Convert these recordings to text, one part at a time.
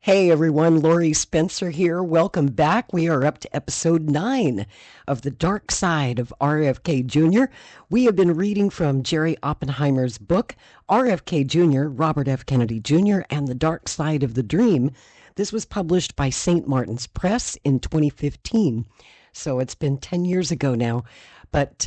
Hey everyone, Lori Spencer here. Welcome back. We are up to episode 9 of The Dark Side of RFK Jr. We have been reading from Jerry Oppenheimer's book, RFK Jr., Robert F. Kennedy Jr., and The Dark Side of the Dream. This was published by St. Martin's Press in 2015. So it's been 10 years ago now. But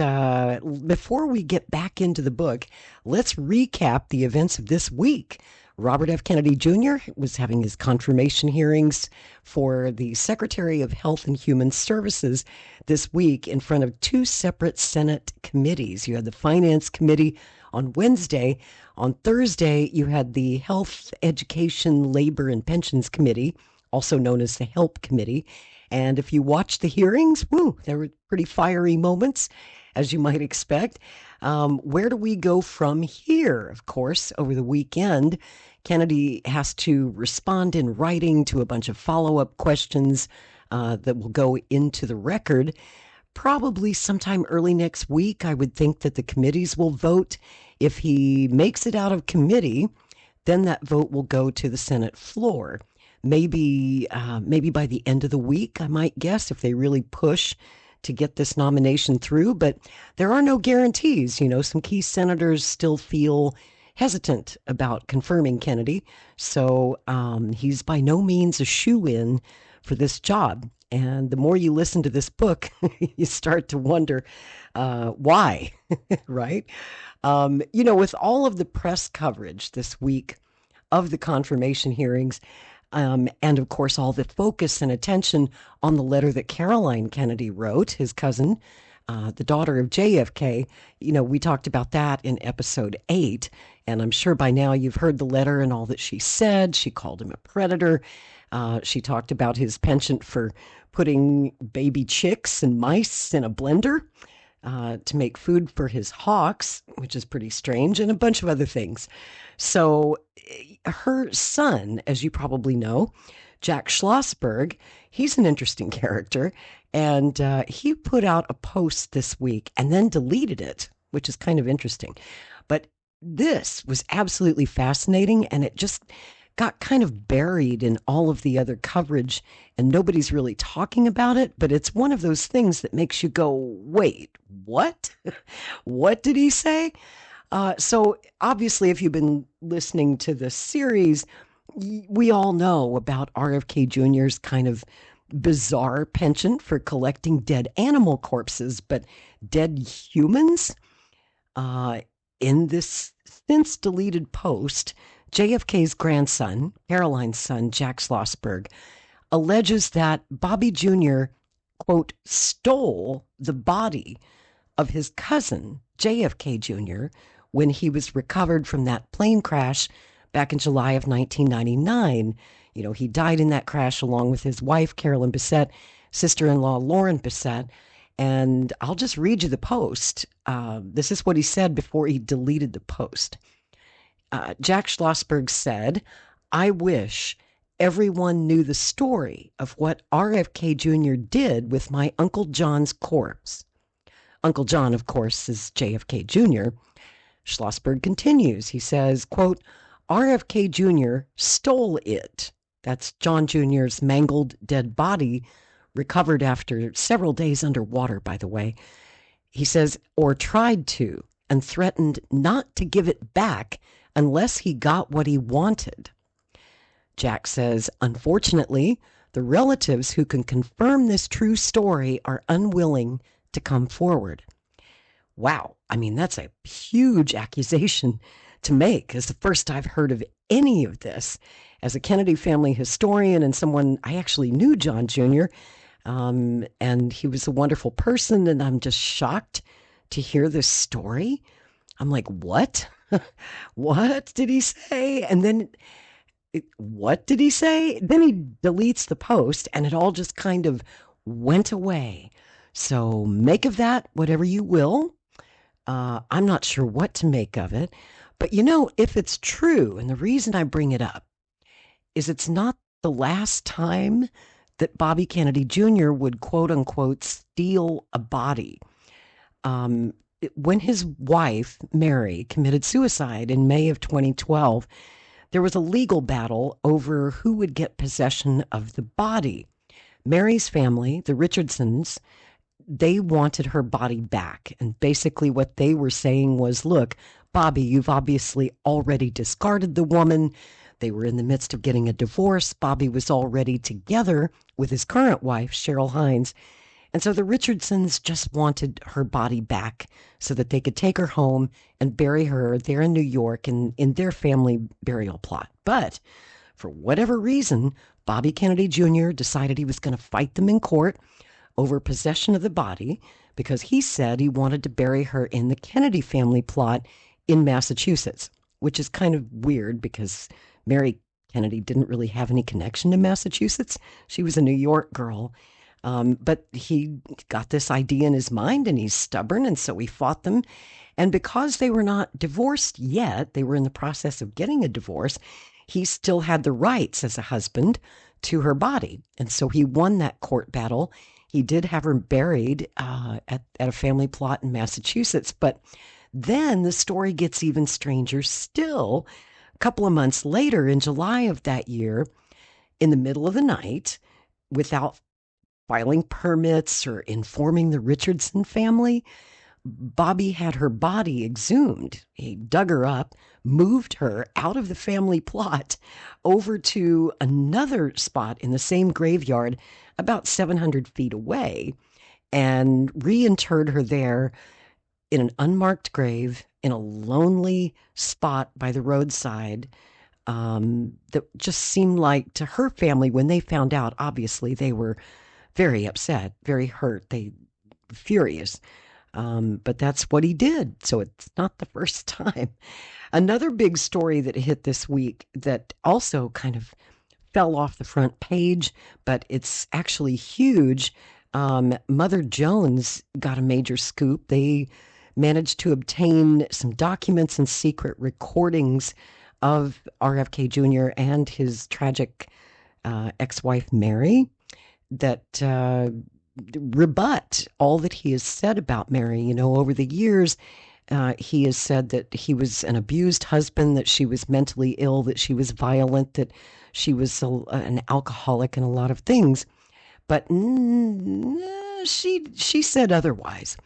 before we get back into the book, let's recap the events of this week. Robert F. Kennedy Jr. was having his confirmation hearings for the Secretary of Health and Human Services this week in front of 2 separate Senate committees. You had the Finance Committee on Wednesday. On Thursday, you had the Health, Education, Labor, and Pensions Committee, also known as the HELP Committee. And if you watched the hearings, there were pretty fiery moments, as you might expect. Where do we go from here? Of course, over the weekend, Kennedy has to respond in writing to a bunch of follow-up questions that will go into the record. Probably sometime early next week, I would think that the committees will vote. If he makes it out of committee, then that vote will go to the Senate floor. Maybe by the end of the week, I might guess, if they really push to get this nomination through. But there are no guarantees. Some key senators still feel hesitant about confirming Kennedy. So he's by no means a shoo-in for this job. And the more you listen to this book, you start to wonder why, right? With all of the press coverage this week of the confirmation hearings, and of course, all the focus and attention on the letter that Caroline Kennedy wrote, his cousin, the daughter of JFK. We talked about that in episode 8, and I'm sure by now you've heard the letter and all that she said. She called him a predator. She talked about his penchant for putting baby chicks and mice in a blender to make food for his hawks, which is pretty strange, and a bunch of other things. So her son, as you probably know, Jack Schlossberg, he's an interesting character, and he put out a post this week and then deleted it, which is kind of interesting. But this was absolutely fascinating, and it just got kind of buried in all of the other coverage, and nobody's really talking about it. But it's one of those things that makes you go, wait, what? What did he say? So obviously, if you've been listening to this series, we all know about RFK Jr.'s kind of bizarre penchant for collecting dead animal corpses, but dead humans? In this since deleted post, JFK's grandson, Caroline's son, Jack Schlossberg, alleges that Bobby Jr., quote, stole the body of his cousin, JFK Jr., when he was recovered from that plane crash back in July of 1999. He died in that crash along with his wife, Carolyn Bissett, sister-in-law, Lauren Bissett. And I'll just read you the post. This is what he said before he deleted the post. Jack Schlossberg said, "I wish everyone knew the story of what RFK Jr. did with my Uncle John's corpse." Uncle John, of course, is JFK Jr. Schlossberg continues. He says, quote, "RFK Jr. stole it." That's John Jr.'s mangled dead body, recovered after several days underwater, by the way. He says, or tried to, and threatened not to give it back unless he got what he wanted. Jack says, unfortunately, the relatives who can confirm this true story are unwilling to come forward. Wow. I mean, that's a huge accusation to make. It's the first I've heard of any of this. As a Kennedy family historian and someone, I actually knew John Jr., and he was a wonderful person, and I'm just shocked to hear this story. I'm like, what? What did he say? And then, what did he say? Then he deletes the post, and it all just kind of went away. So make of that whatever you will. I'm not sure what to make of it. But if it's true, and the reason I bring it up is it's not the last time that Bobby Kennedy Jr. would, quote unquote, steal a body. When his wife, Mary, committed suicide in May of 2012, there was a legal battle over who would get possession of the body. Mary's family, the Richardsons, they wanted her body back. And basically what they were saying was, look, Bobby, you've obviously already discarded the woman. They were in the midst of getting a divorce. Bobby was already together with his current wife, Cheryl Hines. And so the Richardsons just wanted her body back so that they could take her home and bury her there in New York in their family burial plot. But for whatever reason, Bobby Kennedy Jr. decided he was going to fight them in court over possession of the body because he said he wanted to bury her in the Kennedy family plot in Massachusetts, which is kind of weird because Mary Kennedy didn't really have any connection to Massachusetts. She was a New York girl. But he got this idea in his mind, and he's stubborn, and so he fought them. And because they were not divorced yet, they were in the process of getting a divorce, he still had the rights as a husband to her body. And so he won that court battle. He did have her buried at a family plot in Massachusetts. But then the story gets even stranger still. A couple of months later, in July of that year, in the middle of the night, without filing permits or informing the Richardson family, Bobby had her body exhumed. He dug her up, moved her out of the family plot over to another spot in the same graveyard about 700 feet away and reinterred her there in an unmarked grave in a lonely spot by the roadside. That just seemed like, to her family, when they found out, obviously they were very upset, very hurt, they furious. But that's what he did. So it's not the first time. Another big story that hit this week that also kind of fell off the front page, but it's actually huge. Mother Jones got a major scoop. They managed to obtain some documents and secret recordings of RFK Jr. and his tragic ex-wife, Mary, that rebut all that he has said about Mary. You know, over the years, he has said that he was an abused husband, that she was mentally ill, that she was violent, that she was an alcoholic, and a lot of things. But she said otherwise.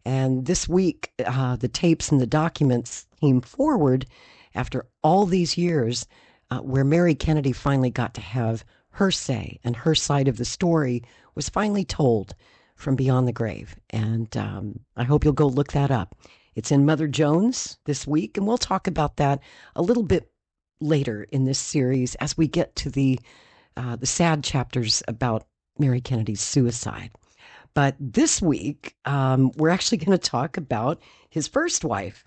And this week, the tapes and the documents came forward after all these years, where Mary Kennedy finally got to have her say, and her side of the story was finally told from beyond the grave. And I hope you'll go look that up. It's in Mother Jones this week, and we'll talk about that a little bit later in this series as we get to the sad chapters about Mary Kennedy's suicide. But this week, we're actually going to talk about his first wife.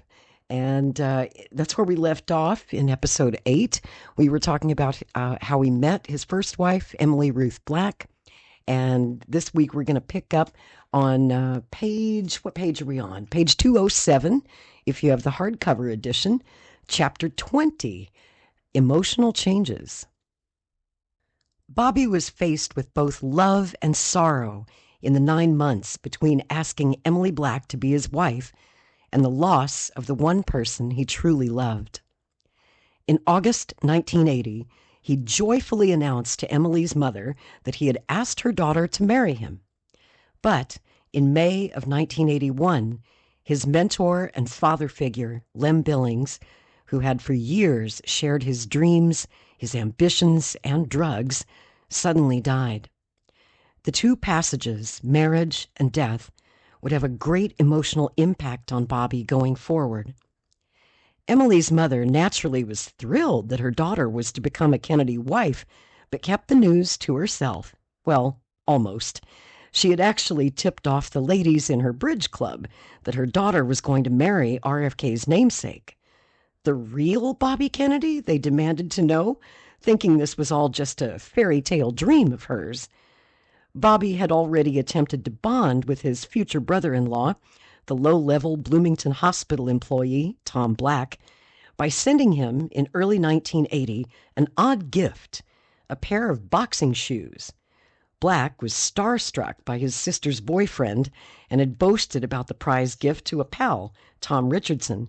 And that's where we left off in episode 8. We were talking about how he met his first wife, Emily Ruth Black. And this week we're going to pick up on what page are we on? Page 207, if you have the hardcover edition, chapter 20, Emotional Changes. Bobby was faced with both love and sorrow in the 9 months between asking Emily Black to be his wife and the loss of the one person he truly loved. In August 1980, he joyfully announced to Emily's mother that he had asked her daughter to marry him. But in May of 1981, his mentor and father figure, Lem Billings, who had for years shared his dreams, his ambitions, and drugs, suddenly died. The two passages, marriage and death, would have a great emotional impact on Bobby going forward. Emily's mother naturally was thrilled that her daughter was to become a Kennedy wife, but kept the news to herself. Well, almost. She had actually tipped off the ladies in her bridge club that her daughter was going to marry RFK's namesake. The real Bobby Kennedy, they demanded to know, thinking this was all just a fairy tale dream of hers. Bobby had already attempted to bond with his future brother-in-law, the low-level Bloomington Hospital employee, Tom Black, by sending him, in early 1980, an odd gift, a pair of boxing shoes. Black was starstruck by his sister's boyfriend and had boasted about the prize gift to a pal, Tom Richardson,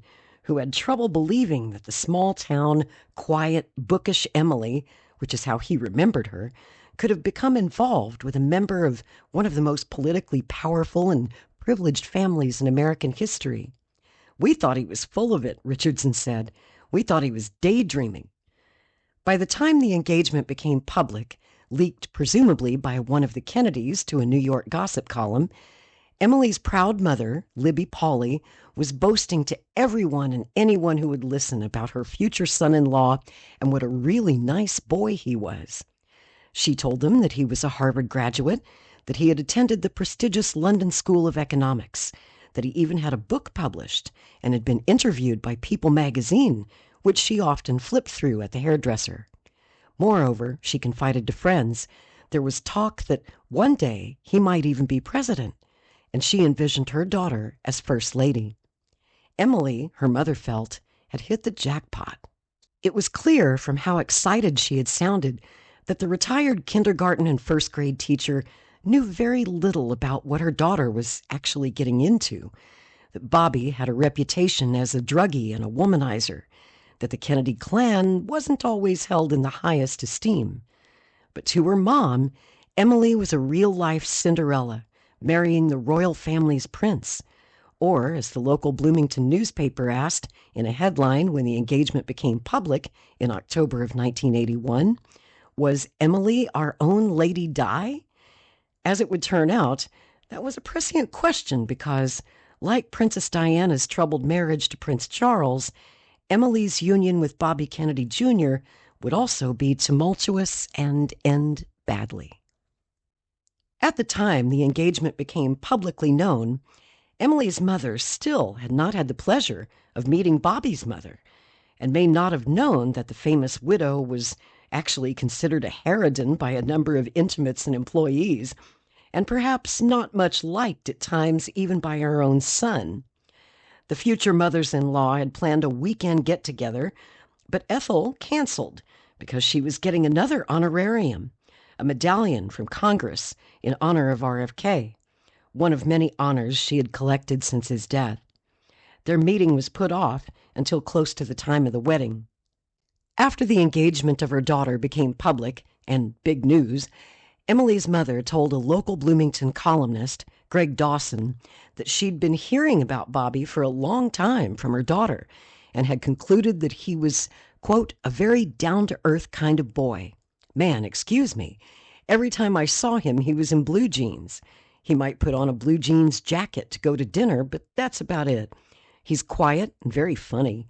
who had trouble believing that the small-town, quiet, bookish Emily, which is how he remembered her, could have become involved with a member of one of the most politically powerful and privileged families in American history. "We thought he was full of it," Richardson said. "We thought he was daydreaming." By the time the engagement became public, leaked presumably by one of the Kennedys to a New York gossip column, Emily's proud mother, Libby Pauley, was boasting to everyone and anyone who would listen about her future son-in-law and what a really nice boy he was. She told them that he was a Harvard graduate, that he had attended the prestigious London School of Economics, that he even had a book published and had been interviewed by People magazine, which she often flipped through at the hairdresser. Moreover, she confided to friends, there was talk that one day he might even be president, and she envisioned her daughter as First Lady. Emily, her mother felt, had hit the jackpot. It was clear from how excited she had sounded that the retired kindergarten and first grade teacher knew very little about what her daughter was actually getting into, that Bobby had a reputation as a druggie and a womanizer, that the Kennedy clan wasn't always held in the highest esteem. But to her mom, Emily was a real-life Cinderella, marrying the royal family's prince. Or, as the local Bloomington newspaper asked in a headline when the engagement became public in October of 1981, was Emily our own Lady Di? As it would turn out, that was a prescient question because, like Princess Diana's troubled marriage to Prince Charles, Emily's union with Bobby Kennedy Jr. would also be tumultuous and end badly. At the time the engagement became publicly known, Emily's mother still had not had the pleasure of meeting Bobby's mother, and may not have known that the famous widow was actually considered a harridan by a number of intimates and employees, and perhaps not much liked at times even by her own son. The future mothers-in-law had planned a weekend get-together, but Ethel canceled because she was getting another honorarium, a medallion from Congress in honor of RFK, one of many honors she had collected since his death. Their meeting was put off until close to the time of the wedding. After the engagement of her daughter became public and big news, Emily's mother told a local Bloomington columnist, Greg Dawson, that she'd been hearing about Bobby for a long time from her daughter and had concluded that he was, quote, a very down-to-earth kind of boy. Man, excuse me, every time I saw him he was in blue jeans. He might put on a blue jeans jacket to go to dinner, but that's about it. He's quiet and very funny.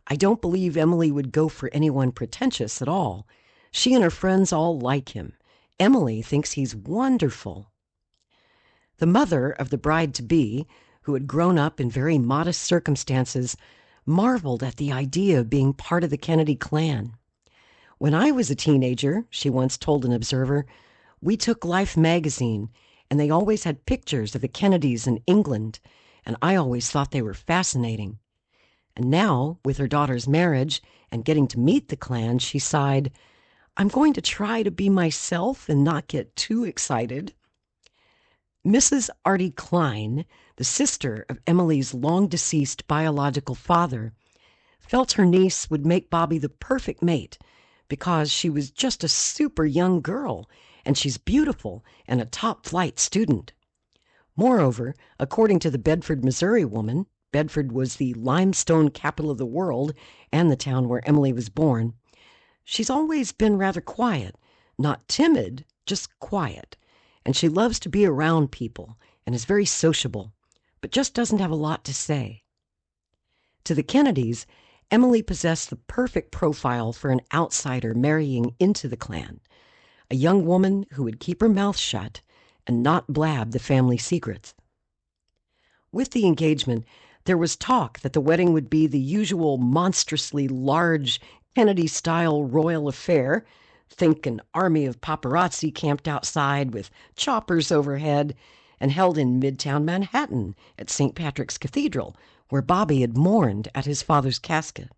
I don't believe Emily would go for anyone pretentious at all. She and her friends all like him. Emily thinks he's wonderful. The mother of the bride-to-be, who had grown up in very modest circumstances, marveled at the idea of being part of the Kennedy clan. "When I was a teenager," she once told an observer, "we took Life magazine, and they always had pictures of the Kennedys in England, and I always thought they were fascinating." And now, with her daughter's marriage and getting to meet the clan, she sighed, "I'm going to try to be myself and not get too excited." Mrs. Artie Klein, the sister of Emily's long-deceased biological father, felt her niece would make Bobby the perfect mate because she was just a super young girl, and she's beautiful and a top-flight student. Moreover, according to the Bedford, Missouri woman, Bedford was the limestone capital of the world and the town where Emily was born, she's always been rather quiet, not timid, just quiet, and she loves to be around people and is very sociable, but just doesn't have a lot to say. To the Kennedys, Emily possessed the perfect profile for an outsider marrying into the clan, a young woman who would keep her mouth shut and not blab the family secrets. With the engagement, there was talk that the wedding would be the usual monstrously large Kennedy-style royal affair. Think an army of paparazzi camped outside with choppers overhead and held in Midtown Manhattan at St. Patrick's Cathedral, where Bobby had mourned at his father's casket.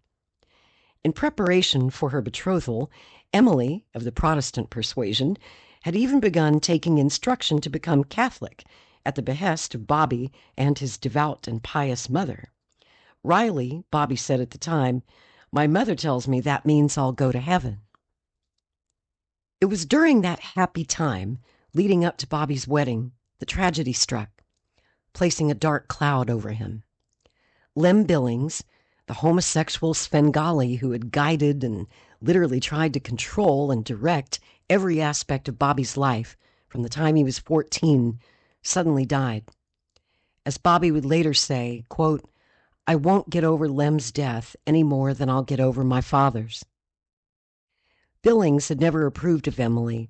In preparation for her betrothal, Emily, of the Protestant persuasion, had even begun taking instruction to become Catholic at the behest of Bobby and his devout and pious mother. Riley, Bobby said at the time, "My mother tells me that means I'll go to heaven." It was during that happy time, leading up to Bobby's wedding, the tragedy struck, placing a dark cloud over him. Lem Billings, the homosexual Svengali who had guided and literally tried to control and direct every aspect of Bobby's life from the time he was 14, suddenly died. As Bobby would later say, quote, "I won't get over Lem's death any more than I'll get over my father's." Billings had never approved of Emily,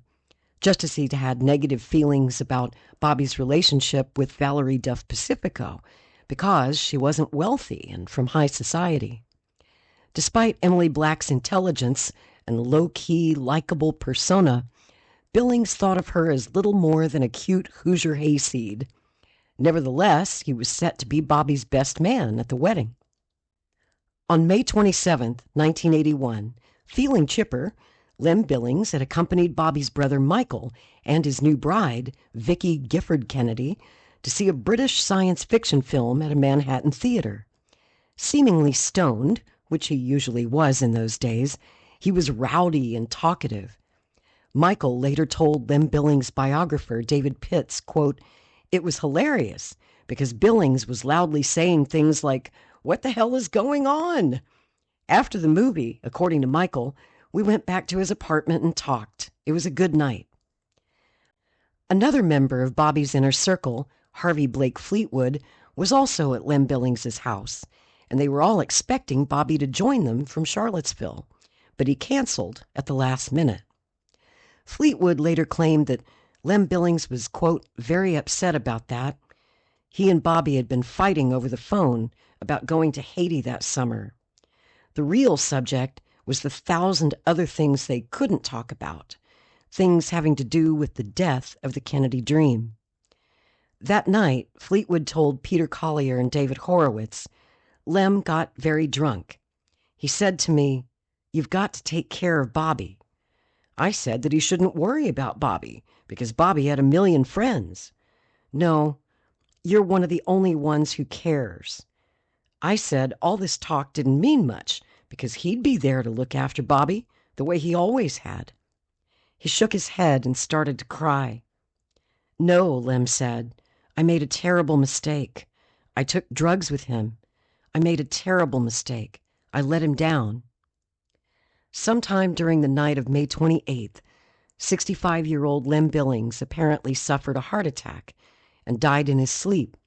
just as he'd had negative feelings about Bobby's relationship with Valerie Duff Pacifico because she wasn't wealthy and from high society. Despite Emily Black's intelligence and low-key, likable persona, Billings thought of her as little more than a cute Hoosier hayseed. Nevertheless, he was set to be Bobby's best man at the wedding. On May 27, 1981, feeling chipper, Lem Billings had accompanied Bobby's brother Michael and his new bride, Vicky Gifford Kennedy, to see a British science fiction film at a Manhattan theater. Seemingly stoned, which he usually was in those days, he was rowdy and talkative. Michael later told Lem Billings' biographer, David Pitts, quote, "It was hilarious because Billings was loudly saying things like, 'What the hell is going on?' After the movie, according to Michael, we went back to his apartment and talked. It was a good night." Another member of Bobby's inner circle, Harvey Blake Fleetwood, was also at Lem Billings' house, and they were all expecting Bobby to join them from Charlottesville, but he canceled at the last minute. Fleetwood later claimed that Lem Billings was, quote, "very upset about that. He and Bobby had been fighting over the phone about going to Haiti that summer. The real subject was the 1,000 other things they couldn't talk about, things having to do with the death of the Kennedy dream." That night, Fleetwood told Peter Collier and David Horowitz, "Lem got very drunk. He said to me, 'You've got to take care of Bobby.' I said that he shouldn't worry about Bobby because Bobby had a million friends. 'No, you're one of the only ones who cares.' I said all this talk didn't mean much because he'd be there to look after Bobby the way he always had." He shook his head and started to cry. "No," Lem said, "I made a terrible mistake. I took drugs with him. I made a terrible mistake. I let him down." Sometime during the night of May 28th, 65-year-old Lem Billings apparently suffered a heart attack and died in his sleep,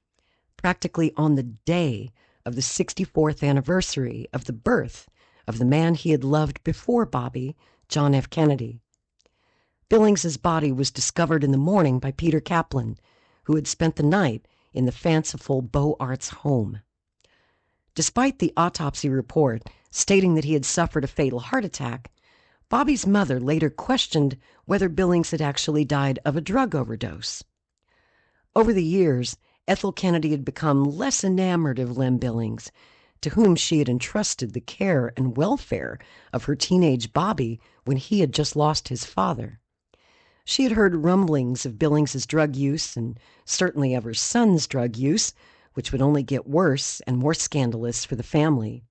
practically on the day of the 64th anniversary of the birth of the man he had loved before Bobby, John F. Kennedy. Billings's body was discovered in the morning by Peter Kaplan, who had spent the night in the fanciful Beaux Arts home. Despite the autopsy report stating that he had suffered a fatal heart attack, Bobby's mother later questioned whether Billings had actually died of a drug overdose. Over the years, Ethel Kennedy had become less enamored of Lem Billings, to whom she had entrusted the care and welfare of her teenage Bobby when he had just lost his father. She had heard rumblings of Billings's drug use and certainly of her son's drug use, which would only get worse and more scandalous for the family.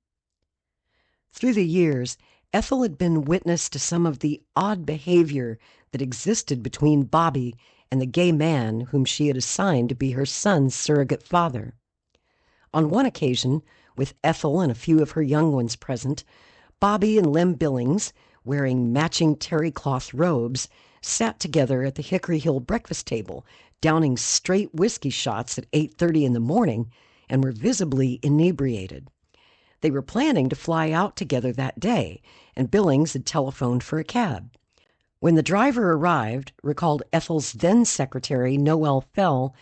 Through the years, Ethel had been witness to some of the odd behavior that existed between Bobby and the gay man whom she had assigned to be her son's surrogate father. On one occasion, with Ethel and a few of her young ones present, Bobby and Lem Billings, wearing matching terry cloth robes, sat together at the Hickory Hill breakfast table, downing straight whiskey shots at 8:30 in the morning, and were visibly inebriated. They were planning to fly out together that day, and Billings had telephoned for a cab. When the driver arrived, recalled Ethel's then secretary, Noelle Fell,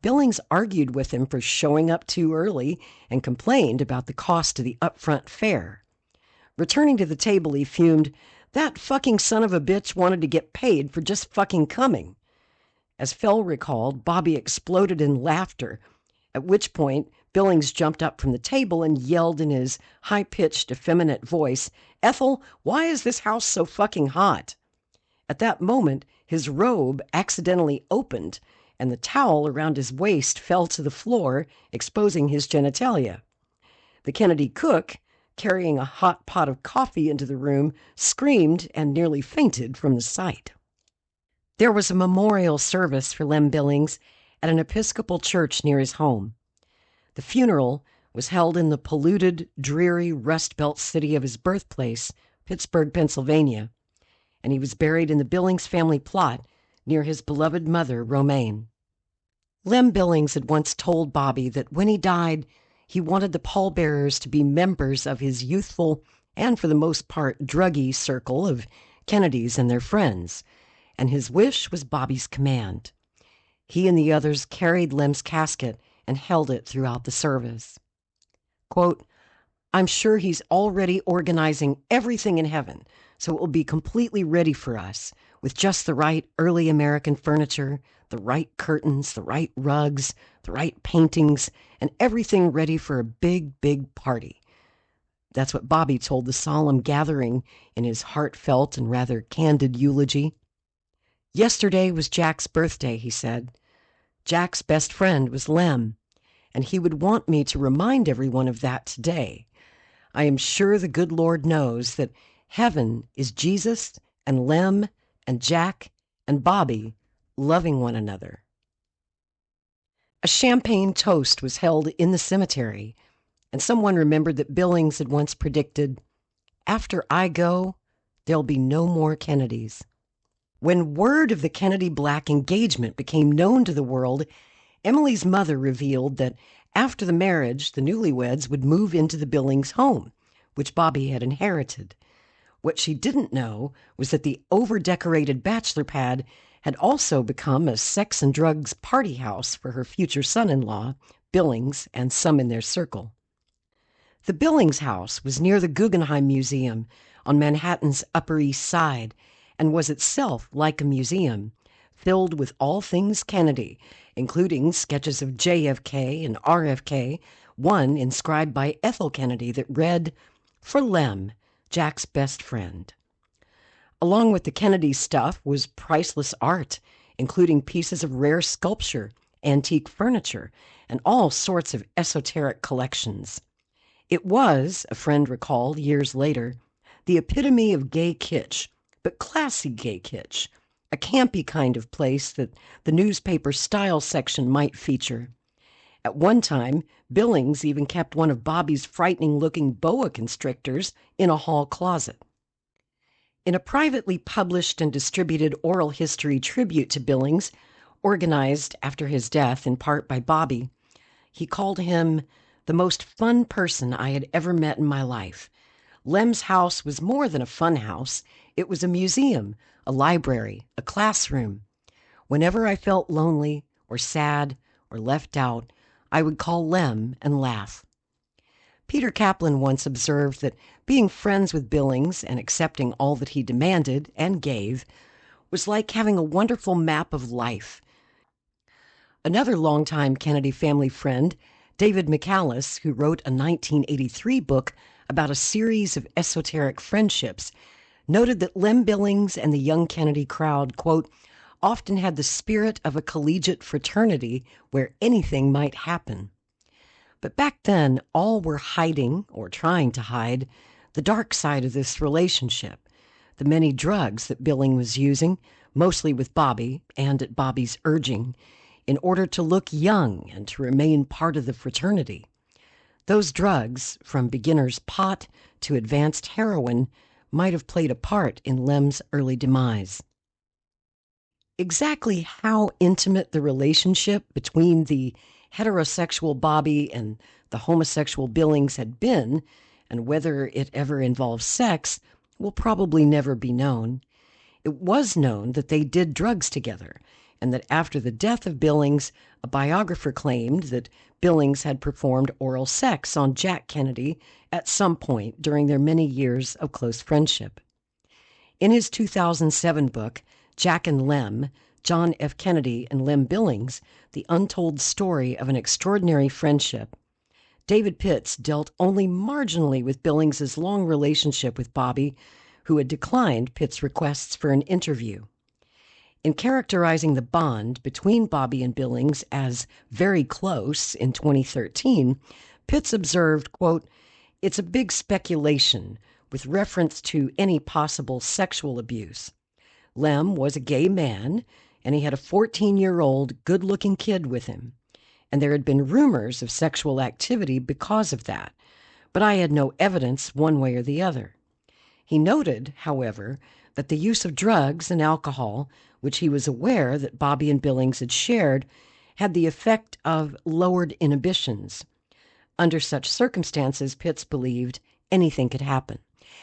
Billings argued with him for showing up too early and complained about the cost of the upfront fare. Returning to the table, he fumed, "That fucking son of a bitch wanted to get paid for just fucking coming." As Fell recalled, Bobby exploded in laughter, at which point Billings jumped up from the table and yelled in his high-pitched, effeminate voice, "Ethel, why is this house so fucking hot?" At that moment, his robe accidentally opened, and the towel around his waist fell to the floor, exposing his genitalia. The Kennedy cook, carrying a hot pot of coffee into the room, screamed and nearly fainted from the sight. There was a memorial service for Lem Billings at an Episcopal church near his home. The funeral was held in the polluted, dreary Rust Belt city of his birthplace, Pittsburgh, Pennsylvania, and he was buried in the Billings family plot near his beloved mother, Romaine. Lem Billings had once told Bobby that when he died, he wanted the pallbearers to be members of his youthful and, for the most part, druggy circle of Kennedys and their friends, and his wish was Bobby's command. He and the others carried Lem's casket and held it throughout the service. Quote, "I'm sure he's already organizing everything in heaven, so it will be completely ready for us, with just the right early American furniture, the right curtains, the right rugs, the right paintings, and everything ready for a big, big party." That's what Bobby told the solemn gathering in his heartfelt and rather candid eulogy. "Yesterday was Jack's birthday," he said. "Jack's best friend was Lem, and he would want me to remind everyone of that today. I am sure the good Lord knows that heaven is Jesus and Lem and Jack and Bobby loving one another." A champagne toast was held in the cemetery, and someone remembered that Billings had once predicted, "After I go, there'll be no more Kennedys." When word of the Kennedy-Black engagement became known to the world, Emily's mother revealed that after the marriage, the newlyweds would move into the Billings home, which Bobby had inherited. What she didn't know was that the over-decorated bachelor pad had also become a sex and drugs party house for her future son-in-law, Billings, and some in their circle. The Billings house was near the Guggenheim Museum on Manhattan's Upper East Side, and was itself like a museum, filled with all things Kennedy, including sketches of JFK and RFK, one inscribed by Ethel Kennedy that read, "For Lem, Jack's best friend." Along with the Kennedy stuff was priceless art, including pieces of rare sculpture, antique furniture, and all sorts of esoteric collections. It was, a friend recalled years later, the epitome of gay kitsch, but classy gay kitsch, a campy kind of place that the newspaper style section might feature. At one time, Billings even kept one of Bobby's frightening-looking boa constrictors in a hall closet. In a privately published and distributed oral history tribute to Billings, organized after his death in part by Bobby, he called him the most fun person I had ever met in my life. Lem's house was more than a fun house. It was a museum, a library, a classroom. Whenever I felt lonely or sad or left out, I would call Lem and laugh. Peter Kaplan once observed that being friends with Billings and accepting all that he demanded and gave was like having a wonderful map of life. Another longtime Kennedy family friend, David McAllis, who wrote a 1983 book about a series of esoteric friendships, noted that Lem Billings and the young Kennedy crowd, quote, often had the spirit of a collegiate fraternity where anything might happen. But back then, all were hiding, or trying to hide, the dark side of this relationship, the many drugs that Billings was using, mostly with Bobby and at Bobby's urging, in order to look young and to remain part of the fraternity. Those drugs, from beginner's pot to advanced heroin, might have played a part in Lem's early demise. Exactly how intimate the relationship between the heterosexual Bobby and the homosexual Billings had been, and whether it ever involved sex, will probably never be known. It was known that they did drugs together, and that after the death of Billings, a biographer claimed that Billings had performed oral sex on Jack Kennedy at some point during their many years of close friendship. In his 2007 book, Jack and Lem, John F. Kennedy and Lem Billings, The Untold Story of an Extraordinary Friendship, David Pitts dealt only marginally with Billings's long relationship with Bobby, who had declined Pitts' requests for an interview. In characterizing the bond between Bobby and Billings as very close in 2013, Pitts observed, quote, "It's a big speculation with reference to any possible sexual abuse. Lem was a gay man, and he had a 14-year-old good-looking kid with him, and there had been rumors of sexual activity because of that, but I had no evidence one way or the other." He noted, however, that the use of drugs and alcohol, which he was aware that Bobby and Billings had shared, had the effect of lowered inhibitions. Under such circumstances, Pitts believed anything could happen.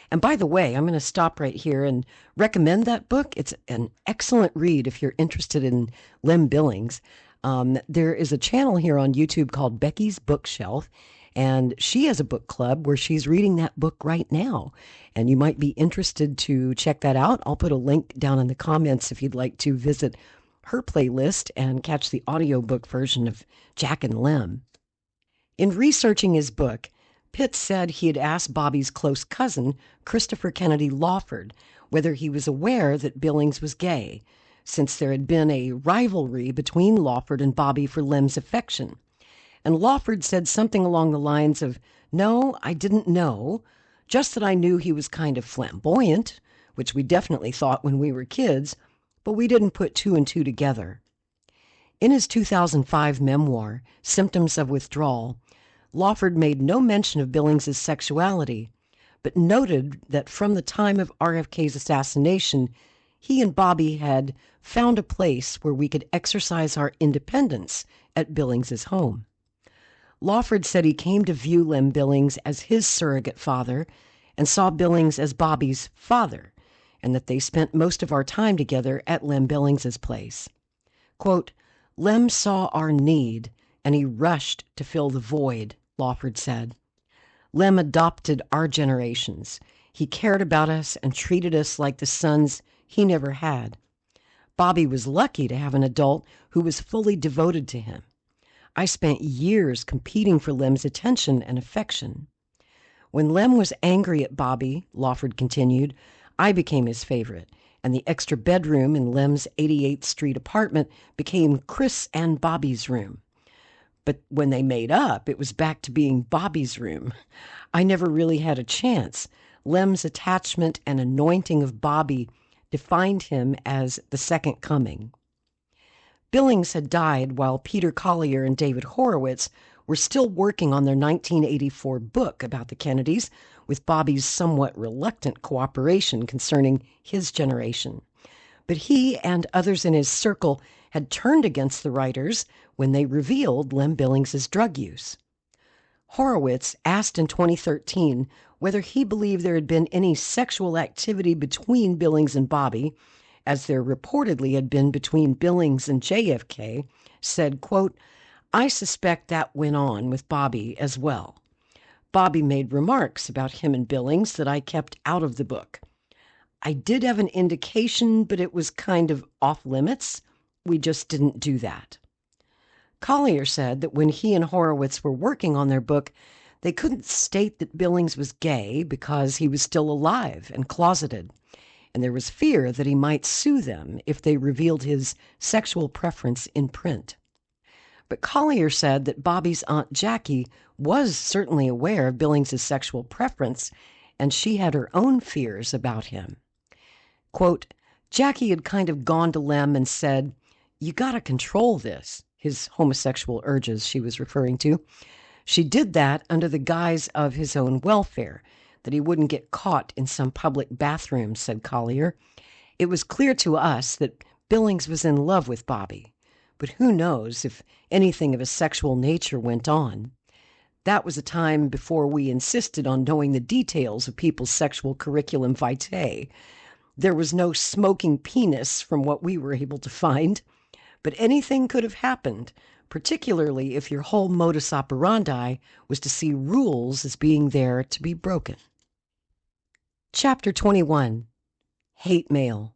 And by the way, I'm going to stop right here and recommend that book. It's an excellent read if you're interested in Lem Billings. There is a channel here on YouTube called Becky's Bookshelf, and she has a book club where she's reading that book right now. And you might be interested to check that out. I'll put a link down in the comments if you'd like to visit her playlist and catch the audiobook version of Jack and Lem. In researching his book, Pitts said he had asked Bobby's close cousin, Christopher Kennedy Lawford, whether he was aware that Billings was gay, since there had been a rivalry between Lawford and Bobby for Lem's affection. And Lawford said something along the lines of, "No, I didn't know, just that I knew he was kind of flamboyant, which we definitely thought when we were kids, but we didn't put two and two together." In his 2005 memoir, Symptoms of Withdrawal, Lawford made no mention of Billings's sexuality, but noted that from the time of RFK's assassination, he and Bobby had found a place where we could exercise our independence at Billings's home. Lawford said he came to view Lem Billings as his surrogate father and saw Billings as Bobby's father, and that they spent most of our time together at Lem Billings's place. Quote, "Lem saw our need, and he rushed to fill the void," Lawford said. "Lem adopted our generations. He cared about us and treated us like the sons he never had. Bobby was lucky to have an adult who was fully devoted to him. I spent years competing for Lem's attention and affection. When Lem was angry at Bobby," Lawford continued, "I became his favorite, and the extra bedroom in Lem's 88th Street apartment became Chris and Bobby's room. But when they made up, it was back to being Bobby's room. I never really had a chance. Lem's attachment and anointing of Bobby defined him as the second coming." Billings had died while Peter Collier and David Horowitz were still working on their 1984 book about the Kennedys, with Bobby's somewhat reluctant cooperation concerning his generation. But he and others in his circle had turned against the writers when they revealed Lem Billings's drug use. Horowitz asked in 2013 whether he believed there had been any sexual activity between Billings and Bobby, as there reportedly had been between Billings and JFK, said, quote, "I suspect that went on with Bobby as well. Bobby made remarks about him and Billings that I kept out of the book. I did have an indication, but it was kind of off limits. We just didn't do that." Collier said that when he and Horowitz were working on their book, they couldn't state that Billings was gay because he was still alive and closeted, and there was fear that he might sue them if they revealed his sexual preference in print. But Collier said that Bobby's Aunt Jackie was certainly aware of Billings's sexual preference, and she had her own fears about him. Quote, "Jackie had kind of gone to Lem and said, 'You gotta control this,' his homosexual urges she was referring to. She did that under the guise of his own welfare, that he wouldn't get caught in some public bathroom," said Collier. "It was clear to us that Billings was in love with Bobby, but who knows if anything of a sexual nature went on. That was a time before we insisted on knowing the details of people's sexual curriculum vitae. There was no smoking penis from what we were able to find, but anything could have happened, particularly if your whole modus operandi was to see rules as being there to be broken." Chapter 21. Hate Mail.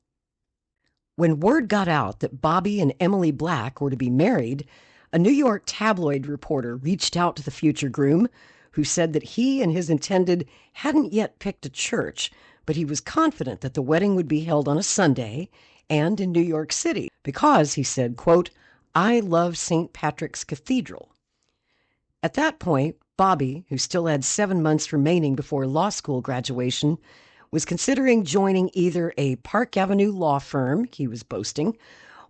When word got out that Bobby and Emily Black were to be married, a New York tabloid reporter reached out to the future groom, who said that he and his intended hadn't yet picked a church, but he was confident that the wedding would be held on a Sunday and in New York City because, he said, quote, "I love St. Patrick's Cathedral." At that point, Bobby, who still had 7 months remaining before law school graduation, was considering joining either a Park Avenue law firm, he was boasting,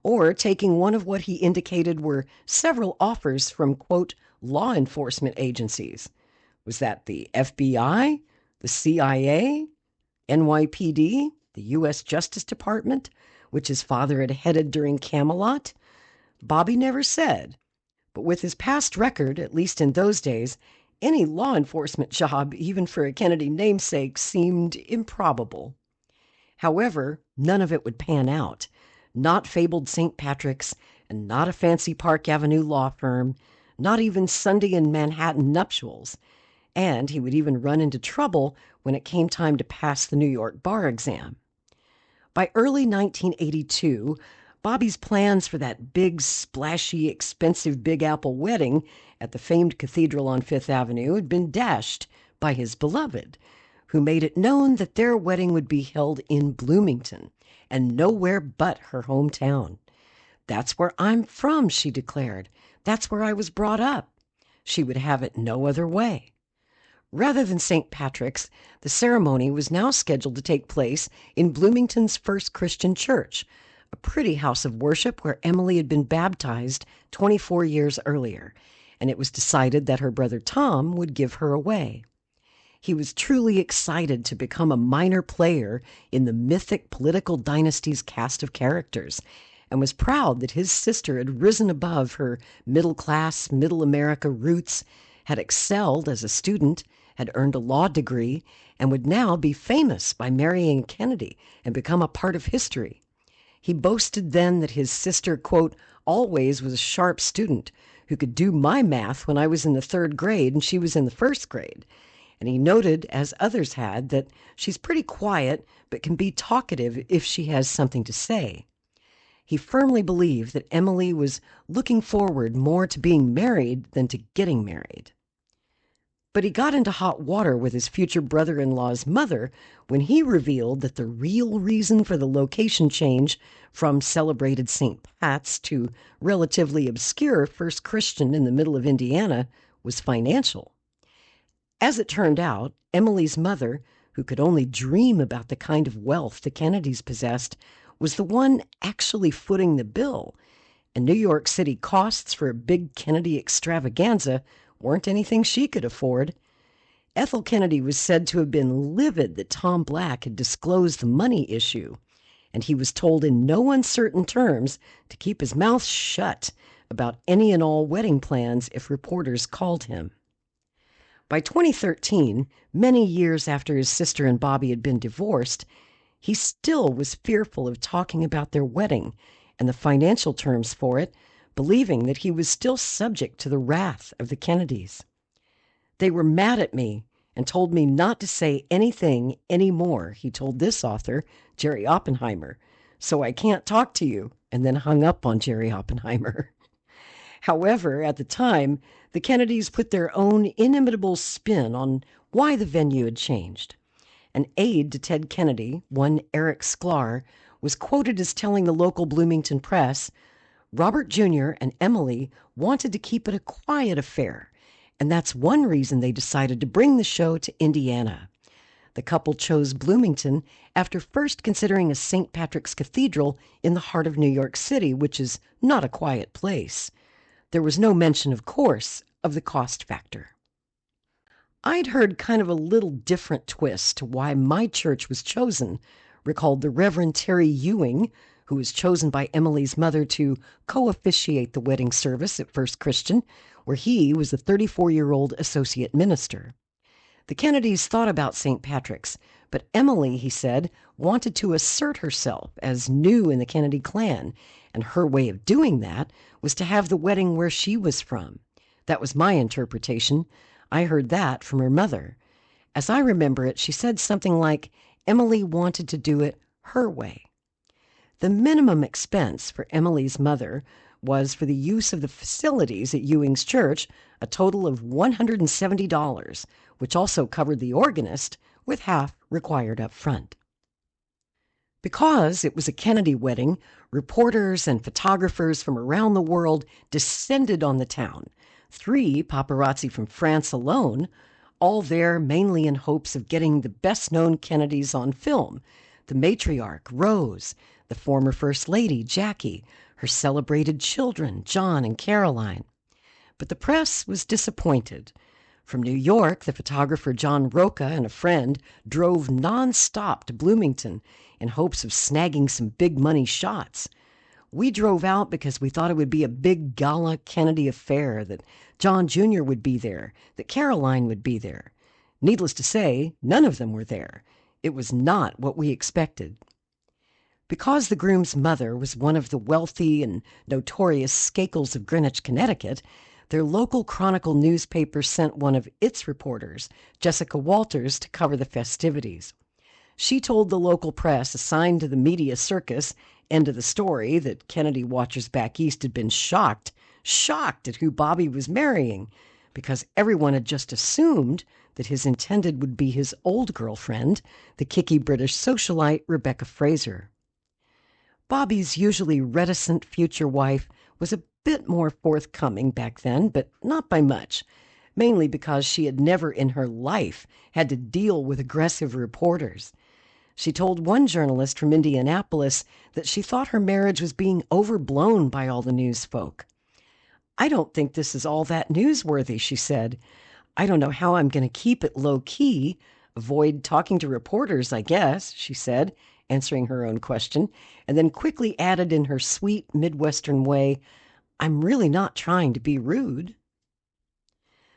or taking one of what he indicated were several offers from, quote, law enforcement agencies. Was that the FBI, the CIA, NYPD, the U.S. Justice Department, which his father had headed during Camelot? Bobby never said. But with his past record, at least in those days, any law enforcement job, even for a Kennedy namesake, seemed improbable. However, none of it would pan out. Not fabled St. Patrick's, and not a fancy Park Avenue law firm, not even Sunday in Manhattan nuptials. And he would even run into trouble when it came time to pass the New York bar exam. By early 1982, Bobby's plans for that big, splashy, expensive Big Apple wedding at the famed cathedral on Fifth Avenue had been dashed by his beloved, who made it known that their wedding would be held in Bloomington and nowhere but her hometown. "That's where I'm from," she declared. "That's where I was brought up." She would have it no other way. Rather than St. Patrick's, the ceremony was now scheduled to take place in Bloomington's First Christian Church, a pretty house of worship where Emily had been baptized 24 years earlier, and it was decided that her brother Tom would give her away. He was truly excited to become a minor player in the mythic political dynasty's cast of characters, and was proud that his sister had risen above her middle-class, middle America roots, had excelled as a student, had earned a law degree, and would now be famous by marrying Kennedy and become a part of history. He boasted then that his sister, quote, always was a sharp student who could do my math when I was in the 3rd grade and she was in the 1st grade. And he noted, as others had, that she's pretty quiet but can be talkative if she has something to say. He firmly believed that Emily was looking forward more to being married than to getting married. But he got into hot water with his future brother-in-law's mother when he revealed that the real reason for the location change from celebrated St. Pat's to relatively obscure First Christian in the middle of Indiana was financial. As it turned out, Emily's mother, who could only dream about the kind of wealth the Kennedys possessed, was the one actually footing the bill, and New York City costs for a big Kennedy extravaganza weren't anything she could afford. Ethel Kennedy was said to have been livid that Tom Black had disclosed the money issue, and he was told in no uncertain terms to keep his mouth shut about any and all wedding plans if reporters called him. By 2013, many years after his sister and Bobby had been divorced, he still was fearful of talking about their wedding and the financial terms for it, believing that he was still subject to the wrath of the Kennedys. "They were mad at me and told me not to say anything anymore," he told this author, Jerry Oppenheimer, "so I can't talk to you," and then hung up on Jerry Oppenheimer. However, at the time, the Kennedys put their own inimitable spin on why the venue had changed. An aide to Ted Kennedy, one Eric Sklar, was quoted as telling the local Bloomington press, "Robert Jr. and Emily wanted to keep it a quiet affair, and that's one reason they decided to bring the show to Indiana. The couple chose Bloomington after first considering a St. Patrick's Cathedral in the heart of New York City, which is not a quiet place. There was no mention, of course, of the cost factor." "I'd heard kind of a little different twist to why my church was chosen," recalled the Reverend Terry Ewing, who was chosen by Emily's mother to co-officiate the wedding service at First Christian, where he was the 34-year-old associate minister. The Kennedys thought about St. Patrick's, but Emily, he said, wanted to assert herself as new in the Kennedy clan, and her way of doing that was to have the wedding where she was from. That was my interpretation. I heard that from her mother. As I remember it, she said something like Emily wanted to do it her way. The minimum expense for Emily's mother was for the use of the facilities at Ewing's church, a total of $170, which also covered the organist, with half required up front. Because it was a Kennedy wedding, reporters and photographers from around the world descended on the town. 3 paparazzi from France alone, all there mainly in hopes of getting the best-known Kennedys on film: the matriarch, Rose, the former First Lady, Jackie, her celebrated children, John and Caroline. But the press was disappointed. From New York, the photographer John Roca and a friend drove nonstop to Bloomington in hopes of snagging some big-money shots. We drove out because we thought it would be a big gala Kennedy affair, that John Jr. would be there, that Caroline would be there. Needless to say, none of them were there. It was not what we expected. Because the groom's mother was one of the wealthy and notorious Skakels of Greenwich, Connecticut, their local Chronicle newspaper sent one of its reporters, Jessica Walters, to cover the festivities. She told the local press assigned to the media circus end of the story that Kennedy watchers back east had been shocked at who Bobby was marrying, because everyone had just assumed that his intended would be his old girlfriend, the kicky British socialite Rebecca Fraser. Bobby's usually reticent future wife was a bit more forthcoming back then, but not by much, mainly because she had never in her life had to deal with aggressive reporters. She told one journalist from Indianapolis that she thought her marriage was being overblown by all the news folk. "I don't think this is all that newsworthy," she said. "I don't know how I'm going to keep it low-key. Avoid talking to reporters, I guess," she said, answering her own question, and then quickly added in her sweet Midwestern way, "I'm really not trying to be rude."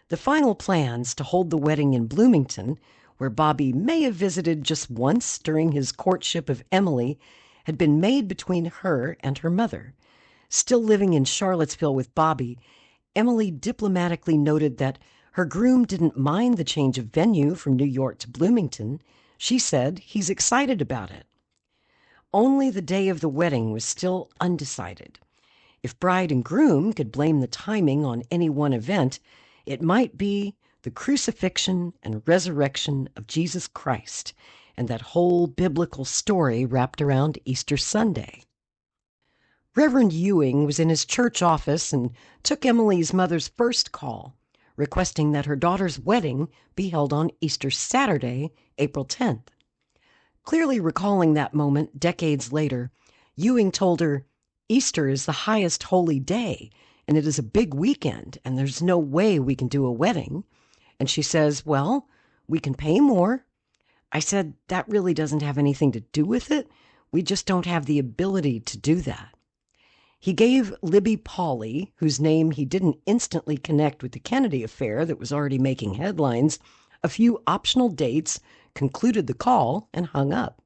The final plans to hold the wedding in Bloomington, where Bobby may have visited just once during his courtship of Emily, had been made between her and her mother. Still living in Charlottesville with Bobby, Emily diplomatically noted that her groom didn't mind the change of venue from New York to Bloomington. She said he's excited about it. Only the day of the wedding was still undecided. If bride and groom could blame the timing on any one event, it might be the crucifixion and resurrection of Jesus Christ, and that whole biblical story wrapped around Easter Sunday. Reverend Ewing was in his church office and took Emily's mother's first call, requesting that her daughter's wedding be held on Easter Saturday, April 10th. Clearly recalling that moment decades later, Ewing told her, "Easter is the highest holy day, and it is a big weekend, and there's no way we can do a wedding." And she says, "Well, we can pay more." I said, "That really doesn't have anything to do with it. We just don't have the ability to do that." He gave Libby Pauley, whose name he didn't instantly connect with the Kennedy affair that was already making headlines, a few optional dates, concluded the call, and hung up.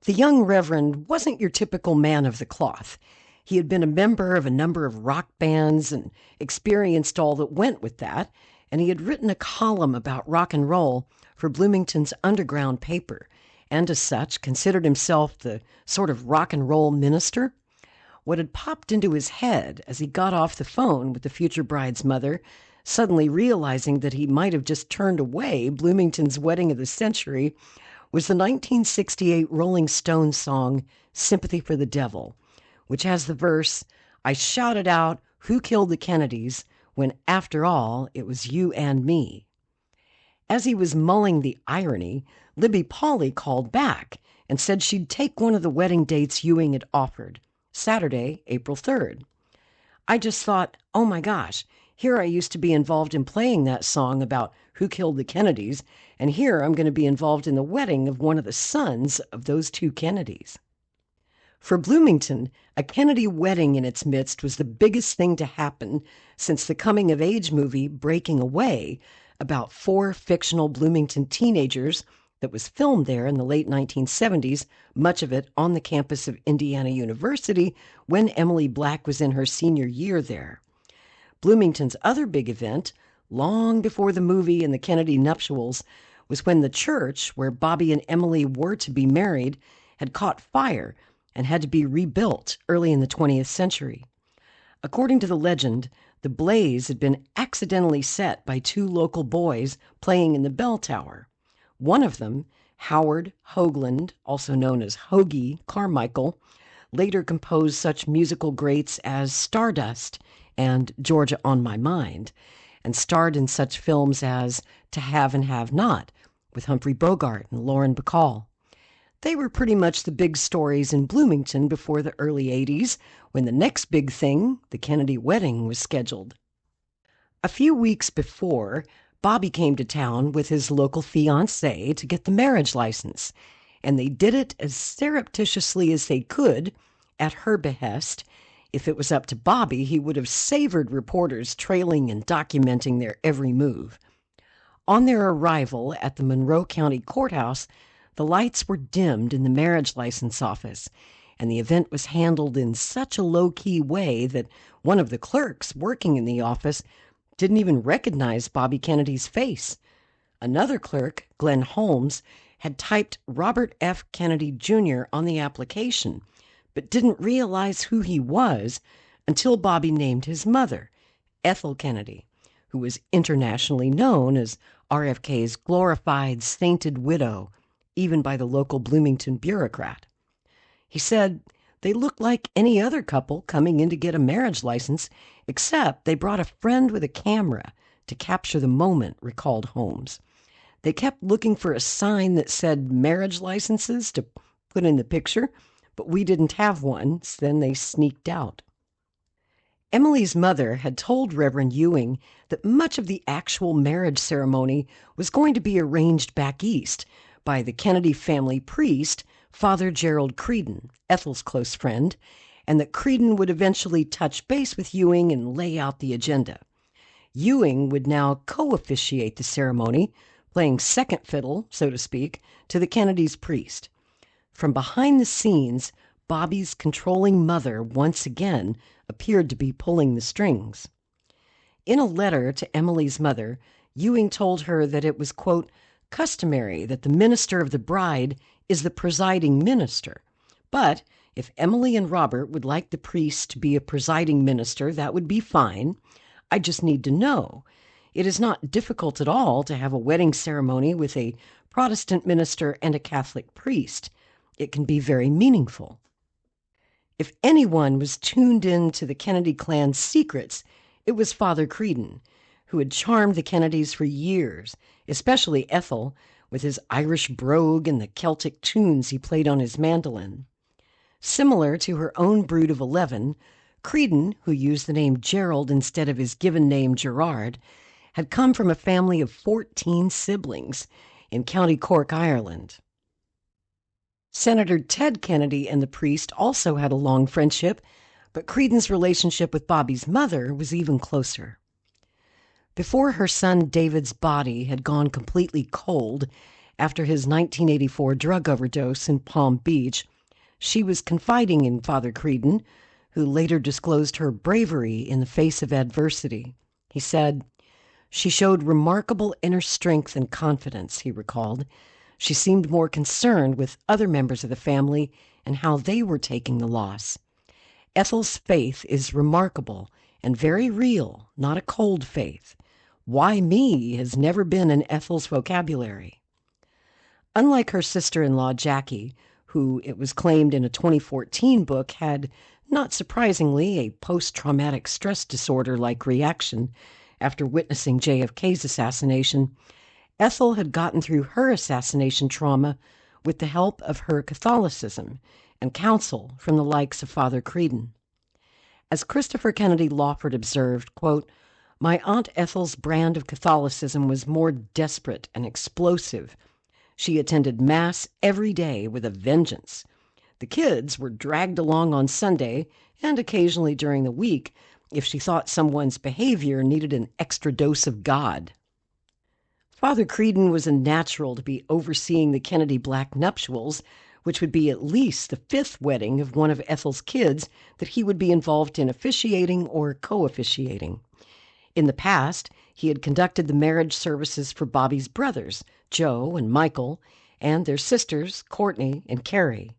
The young Reverend wasn't your typical man of the cloth. He had been a member of a number of rock bands and experienced all that went with that, and he had written a column about rock and roll for Bloomington's underground paper, and as such considered himself the sort of rock and roll minister. What had popped into his head as he got off the phone with the future bride's mother, suddenly realizing that he might have just turned away Bloomington's wedding of the century, was the 1968 Rolling Stones song "Sympathy for the Devil," which has the verse, "I shouted out, 'Who killed the Kennedys?' when after all it was you and me." As he was mulling the irony, Libby Pauley called back and said she'd take one of the wedding dates Ewing had offered, Saturday, April 3rd. I just thought, oh my gosh, here I used to be involved in playing that song about who killed the Kennedys, and here I'm going to be involved in the wedding of one of the sons of those two Kennedys. For Bloomington, a Kennedy wedding in its midst was the biggest thing to happen since the coming-of-age movie Breaking Away, about 4 fictional Bloomington teenagers, that was filmed there in the late 1970s, much of it on the campus of Indiana University when Emily Black was in her senior year there. Bloomington's other big event, long before the movie and the Kennedy nuptials, was when the church, where Bobby and Emily were to be married, had caught fire and had to be rebuilt early in the 20th century. According to the legend, the blaze had been accidentally set by 2 local boys playing in the bell tower. One of them, Howard Hoagland, also known as Hoagie Carmichael, later composed such musical greats as Stardust and Georgia on My Mind, and starred in such films as To Have and Have Not with Humphrey Bogart and Lauren Bacall. They were pretty much the big stories in Bloomington before the early 80s, when the next big thing, the Kennedy wedding, was scheduled. A few weeks before, Bobby came to town with his local fiancée to get the marriage license, and they did it as surreptitiously as they could, at her behest. If it was up to Bobby, he would have savored reporters trailing and documenting their every move. On their arrival at the Monroe County Courthouse, the lights were dimmed in the marriage license office, and the event was handled in such a low-key way that one of the clerks working in the office didn't even recognize Bobby Kennedy's face. Another clerk, Glenn Holmes, had typed Robert F. Kennedy, Jr. on the application, but didn't realize who he was until Bobby named his mother, Ethel Kennedy, who was internationally known as RFK's glorified, sainted widow, even by the local Bloomington bureaucrat. He said they looked like any other couple coming in to get a marriage license, except they brought a friend with a camera to capture the moment, recalled Holmes. They kept looking for a sign that said marriage licenses to put in the picture, but we didn't have one, so then they sneaked out. Emily's mother had told Reverend Ewing that much of the actual marriage ceremony was going to be arranged back east by the Kennedy family priest, Father Gerald Creedon, Ethel's close friend, and that Creedon would eventually touch base with Ewing and lay out the agenda. Ewing would now co-officiate the ceremony, playing second fiddle, so to speak, to the Kennedys' priest. From behind the scenes, Bobby's controlling mother once again appeared to be pulling the strings. In a letter to Emily's mother, Ewing told her that it was, quote, customary that the minister of the bride is the presiding minister, but if Emily and Robert would like the priest to be a presiding minister, that would be fine. I just need to know. It is not difficult at all to have a wedding ceremony with a Protestant minister and a Catholic priest. It can be very meaningful. If anyone was tuned in to the Kennedy clan's secrets, it was Father Creedon, who had charmed the Kennedys for years, especially Ethel, with his Irish brogue and the Celtic tunes he played on his mandolin. Similar to her own brood of 11, Creedon, who used the name Gerald instead of his given name Gerard, had come from a family of 14 siblings in County Cork, Ireland. Senator Ted Kennedy and the priest also had a long friendship, but Creedon's relationship with Bobby's mother was even closer. Before her son David's body had gone completely cold after his 1984 drug overdose in Palm Beach, she was confiding in Father Creedon, who later disclosed her bravery in the face of adversity. He said, "She showed remarkable inner strength and confidence," he recalled. "She seemed more concerned with other members of the family and how they were taking the loss. Ethel's faith is remarkable and very real, not a cold faith. Why me has never been in Ethel's vocabulary." Unlike her sister-in-law Jackie, who it was claimed in a 2014 book had, not surprisingly, a post-traumatic stress disorder-like reaction after witnessing JFK's assassination, Ethel had gotten through her assassination trauma with the help of her Catholicism and counsel from the likes of Father Creedon. As Christopher Kennedy Lawford observed, quote, "My Aunt Ethel's brand of Catholicism was more desperate and explosive. She attended Mass every day with a vengeance. The kids were dragged along on Sunday and occasionally during the week if she thought someone's behavior needed an extra dose of God." Father Creedon was a natural to be overseeing the Kennedy black nuptials, which would be at least the 5th wedding of one of Ethel's kids that he would be involved in officiating or co-officiating. In the past, he had conducted the marriage services for Bobby's brothers, Joe and Michael, and their sisters, Courtney and Carrie.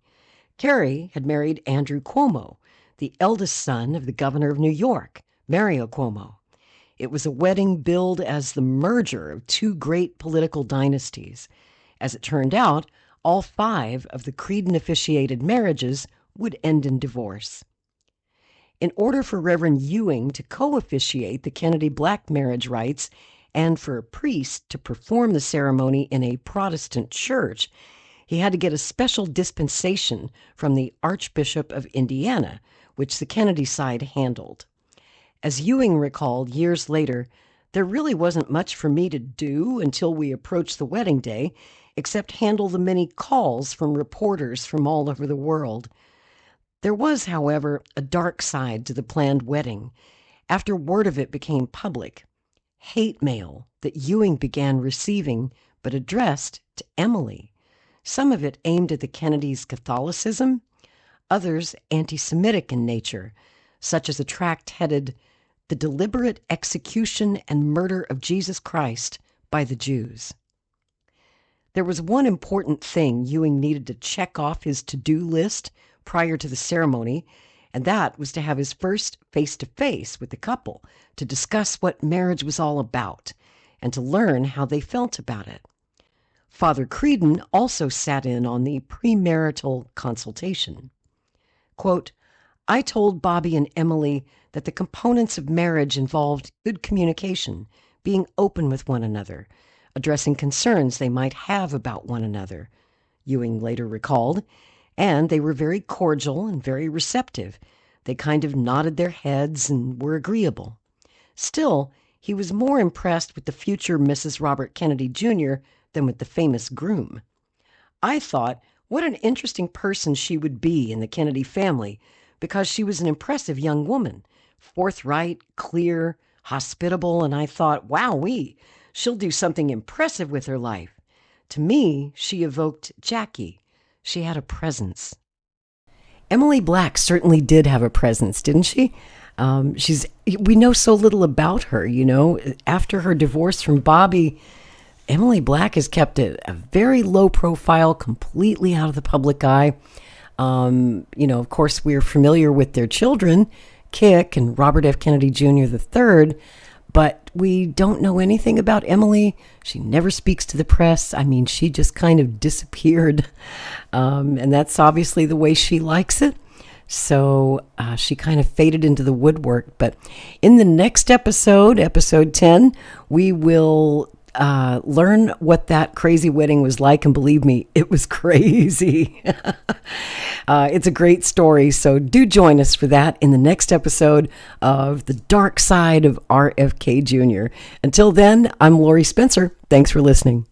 Carrie had married Andrew Cuomo, the eldest son of the governor of New York, Mario Cuomo. It was a wedding billed as the merger of two great political dynasties. As it turned out, all 5 of the Creedon-officiated marriages would end in divorce. In order for Reverend Ewing to co-officiate the Kennedy black marriage rites and for a priest to perform the ceremony in a Protestant church, he had to get a special dispensation from the Archbishop of Indiana, which the Kennedy side handled. As Ewing recalled years later, there really wasn't much for me to do until we approached the wedding day, except handle the many calls from reporters from all over the world. There was, however, a dark side to the planned wedding. After word of it became public, hate mail that Ewing began receiving, but addressed to Emily. Some of it aimed at the Kennedys' Catholicism, others anti-Semitic in nature, such as a tract headed "The Deliberate Execution and Murder of Jesus Christ by the Jews." There was one important thing Ewing needed to check off his to-do list prior to the ceremony, and that was to have his first face-to-face with the couple to discuss what marriage was all about and to learn how they felt about it. Father Creedon also sat in on the premarital consultation. Quote, "I told Bobby and Emily that the components of marriage involved good communication, being open with one another, addressing concerns they might have about one another," Ewing later recalled, "and they were very cordial and very receptive. They kind of nodded their heads and were agreeable." Still, he was more impressed with the future Mrs. Robert Kennedy Jr. than with the famous groom. "I thought, what an interesting person she would be in the Kennedy family, because she was an impressive young woman, forthright, clear, hospitable, and I thought, wowee, she'll do something impressive with her life. To me, she evoked Jackie. She had a presence." Emily Black certainly did have a presence, didn't she? We know so little about her, you know. After her divorce from Bobby, Emily Black has kept a very low profile, completely out of the public eye. Of course, we're familiar with their children, Kik and Robert F. Kennedy Jr. III, but we don't know anything about Emily. She never speaks to the press. I mean, she just kind of disappeared, and that's obviously the way she likes it. So she kind of faded into the woodwork. But in the next episode, episode 10, we will learn what that crazy wedding was like. And believe me, it was crazy. It's a great story. So do join us for that in the next episode of The Dark Side of RFK Jr. Until then, I'm Lori Spencer. Thanks for listening.